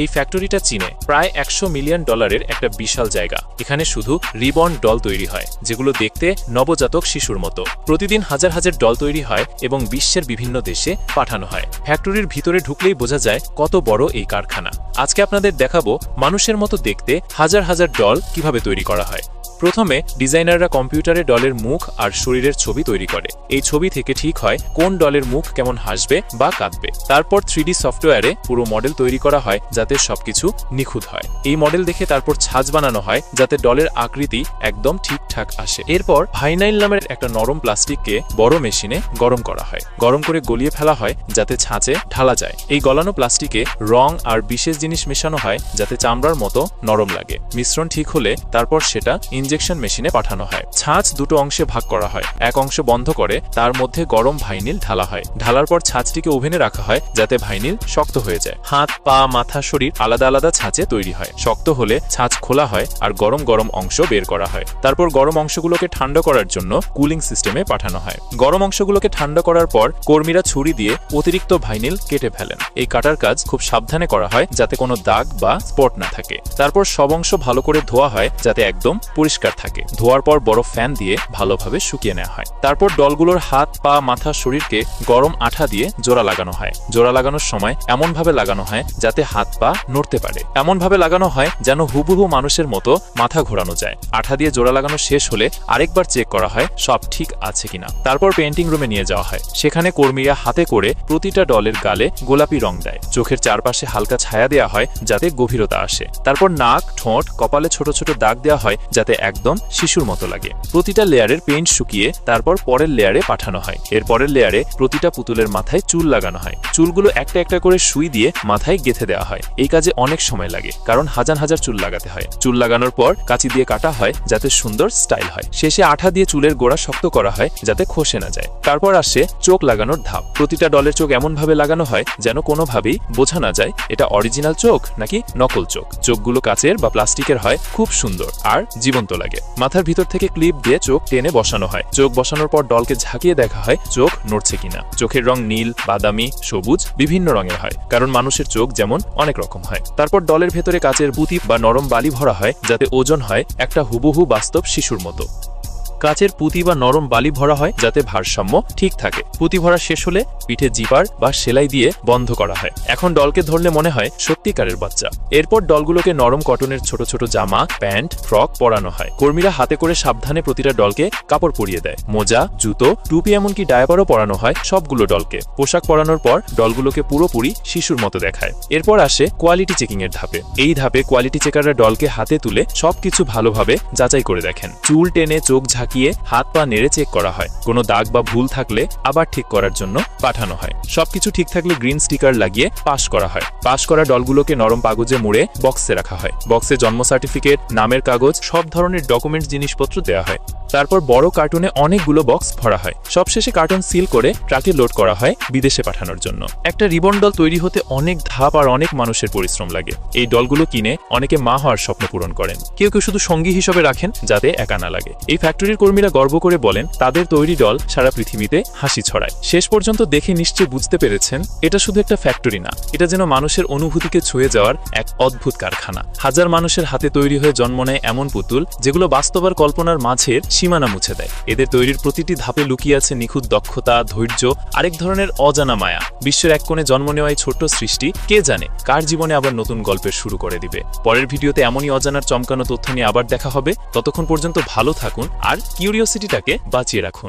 এই ফ্যাক্টরিটা চীনে প্রায় $100 মিলিয়ন একটা বিশাল জায়গা। এখানে শুধু রিবন ডল তৈরি হয়, যেগুলো দেখতে নবজাতক শিশুর মতো। প্রতিদিন হাজার হাজার ডল তৈরি হয় এবং বিশ্বের বিভিন্ন দেশে পাঠানো হয়। ফ্যাক্টরির ভিতরে ঢুকলেই বোঝা যায় কত বড় এই কারখানা। আজকে আপনাদের দেখাবো মানুষের মতো দেখতে হাজার হাজার ডল কিভাবে তৈরি করা হয়। প্রথমে ডিজাইনাররা কম্পিউটারে ডলের মুখ আর শরীরের ছবি তৈরি করে। এই ছবি থেকে ঠিক হয় কোন ডলের মুখ কেমন হাসবে বা কাঁদবে। তারপর 3D সফটওয়্যারে পুরো মডেল তৈরি করা হয় যাতে সবকিছু নিখুঁত হয়। এই মডেল দেখে তারপর ছাঁচ বানানো হয় যাতে ডলের আকৃতি একদম ঠিকঠাক আসে। এরপর ভাইনাইল নামের একটা নরম প্লাস্টিককে বড় মেশিনে গরম করা হয়। গরম করে গলিয়ে ফেলা হয় যাতে ছাঁচে ঢালা যায়। এই গলানো প্লাস্টিকে রং আর বিশেষ জিনিস মেশানো হয় যাতে চামড়ার মতো নরম লাগে। মিশ্রণ ঠিক হলে তারপর সেটা ইনজেকশন মেশিনে পাঠানো হয়। ছাঁচ দুটো অংশে ভাগ করা হয়। এক অংশ বন্ধ করে তার মধ্যে গরম ভাইনিল ঢালা হয়। ঢালার পর ছাঁচটিকে ওভেনে রাখা হয় যাতে ভাইনিল শক্ত হয়ে যায়। হাত, পা, মাথা, শরীর আলাদা আলাদা ছাঁচে তৈরি হয়। শক্ত হলে ছাঁচ খোলা হয় আর গরম গরম অংশ বের করা হয়। তারপর গরম অংশগুলোকে ঠান্ডা করার জন্য কুলিং সিস্টেমে পাঠানো হয়। গরম অংশগুলোকে ঠান্ডা করার পর কর্মীরা ছুরি দিয়ে অতিরিক্ত ভাইনিল কেটে ফেলেন। এই কাটার কাজ খুব সাবধানে করা হয় যাতে কোনো দাগ বা স্পট না থাকে। তারপর সব অংশ ভালো করে ধোয়া হয় যাতে একদম পরিষ্কার থাকে। ধোয়ার পর বড় ফ্যান দিয়ে ভালোভাবে শুকিয়ে নেওয়া হয়। তারপর ডলগুলোর হাত, পা, মাথা, শরীরকে গরম আঠা দিয়ে জোড়া লাগানো হয়। জোড়া লাগানোর সময় এমনভাবে লাগানো হয় যাতে হাত পা নড়তে পারে। এমনভাবে লাগানো হয় যেন হুবহু মানুষের মতো মাথা ঘোরানো যায়। আঠা দিয়ে জোড়া লাগানো শেষ হলে আরেকবার চেক করা হয় সব ঠিক আছে কিনা। তারপর পেইন্টিং রুমে নিয়ে যাওয়া হয়। সেখানে কর্মীরা হাতে করে প্রতিটা ডলের গালে গোলাপি রং দেয়। চোখের চারপাশে হালকা ছায়া দেওয়া হয় যাতে গভীরতা আসে। তারপর নাক, ঠোঁট, কপালে ছোট ছোট দাগ দেওয়া হয় যাতে একদম শিশুর মতো লাগে। প্রতিটা লেয়ারের পেইন্ট শুকিয়ে তারপর পরের লেয়ারে পাঠানো হয়। এর পরের লেয়ারে প্রতিটা পুতুলের মাথায় চুল লাগানো হয়। চুলগুলো একটা একটা করে সুই দিয়ে মাথায় গেঁথে দেওয়া হয়। এই কাজে অনেক সময় লাগে কারণ হাজার হাজার চুল লাগাতে হয়। চুল লাগানোর পর কাঁচি দিয়ে কাটা হয় যাতে সুন্দর স্টাইল হয়। শেষে আঠা দিয়ে চুলের গোড়া শক্ত করা হয় যাতে খসে না যায়। তারপর আসে চোখ লাগানোর ধাপ। প্রতিটা ডলের চোখ এমনভাবে লাগানো হয় যেন কোনোভাবেই বোঝা না যায় এটা অরিজিনাল চোখ নাকি নকল চোখ। চোখগুলো কাচের বা প্লাস্টিকের হয়, খুব সুন্দর আর জীবন্ত লাগে। মাথার ভিতর থেকে ক্লিপ দিয়ে চোখ টেনে বসানো হয়। চোখ বসানোর পর ডলকে ঝাঁকিয়ে দেখা হয় চোখ নড়ছে কিনা। চোখের রং নীল, বাদামি, সবুজ বিভিন্ন রঙের হয় কারণ মানুষের চোখ যেমন অনেক রকম হয়। তারপর ডলের ভেতরে কাচের পুঁতি বা নরম বালি ভরা হয় যাতে ওজন হয় একটা হুবহু বাস্তব শিশুর মতো। কাচের পুঁতি বা নরম বালি ভরা হয় যাতে ভারসাম্য ঠিক থাকে। পুঁতি ভরা শেষ হলে পিঠে জিপার বা সেলাই দিয়ে বন্ধ করা হয়। এখন ডলকে ধরলে মনে হয় সত্যিকারের বাচ্চা। এরপর ডলগুলোকে নরম কটনের ছোট ছোট জামা, প্যান্ট, ফ্রক পরানো হয়। কর্মীরা হাতে করে সাবধানে প্রতিটা ডলকে কাপড় পরিয়ে দেয়। মোজা, জুতো, টুপি এমনকি ডায়াপারও পরানো হয় সবগুলো ডলকে। পোশাক পরানোর পর ডলগুলোকে পুরোপুরি শিশুর মতো দেখায়। এরপর আসে কোয়ালিটি চেকিং এর ধাপে। এই ধাপে কোয়ালিটি চেকাররা ডলকে হাতে তুলে সবকিছু ভালোভাবে যাচাই করে দেখেন। চুল টেনে চোখ ঝাঁকিয়ে হাত পা নেড়ে চেক করা হয়। কোনো দাগ বা ভুল থাকলে আবার ঠিক করার জন্য পাঠানো হয়। সবকিছু ঠিক থাকলে গ্রিন স্টিকার লাগিয়ে পাস করা হয়। পাস করা ডলগুলোকে নরম কাগজে মুড়ে বক্সে রাখা হয়। বক্সে জন্ম সার্টিফিকেট, নামের কাগজ, সব ধরনের ডকুমেন্টস জিনিসপত্র দেওয়া হয়। তারপর বড় কার্টুনে অনেকগুলো বক্স ভরা হয়। সবশেষে কার্টুন সিল করে ট্রাকে লোড করা হয় বিদেশে পাঠানোর জন্য। একটা রিবন ডল তৈরি হতে অনেক ধাপ আর অনেক মানুষের পরিশ্রম লাগে। এই ডলগুলো কিনে অনেকে মা হওয়ার স্বপ্ন পূরণ করেন। কেউ কেউ শুধু সঙ্গী হিসেবে রাখেন যাতে একা না লাগে। এই ফ্যাক্টরির কর্মীরা গর্ব করে বলেন তাদের তৈরি ডল সারা পৃথিবীতে হাসি ছড়ায়। শেষ পর্যন্ত দেখে নিশ্চয়ই বুঝতে পেরেছেন এটা শুধু একটা ফ্যাক্টরি না, এটা যেন মানুষের অনুভূতিকে ছুঁয়ে যাওয়ার এক অদ্ভুত কারখানা। হাজার মানুষের হাতে তৈরি হয়ে জন্ম নেয় এমন পুতুল যেগুলো বাস্তব আর কল্পনার মাঝের সীমানা মুছে দেয়। এদের তৈরির প্রতিটি ধাপে লুকিয়ে আছে নিখুঁত দক্ষতা, ধৈর্য, আরেক ধরনের অজানা মায়া। বিশ্বের এক কোণে জন্ম নেওয়া এই ছোট্ট সৃষ্টি কে জানে কার জীবনে আবার নতুন গল্পের শুরু করে দিবে। পরের ভিডিওতে এমনই অজানার চমকানো তথ্য নিয়ে আবার দেখা হবে। ততক্ষণ পর্যন্ত ভালো থাকুন আর কিউরিওসিটিটাকে বাঁচিয়ে রাখুন।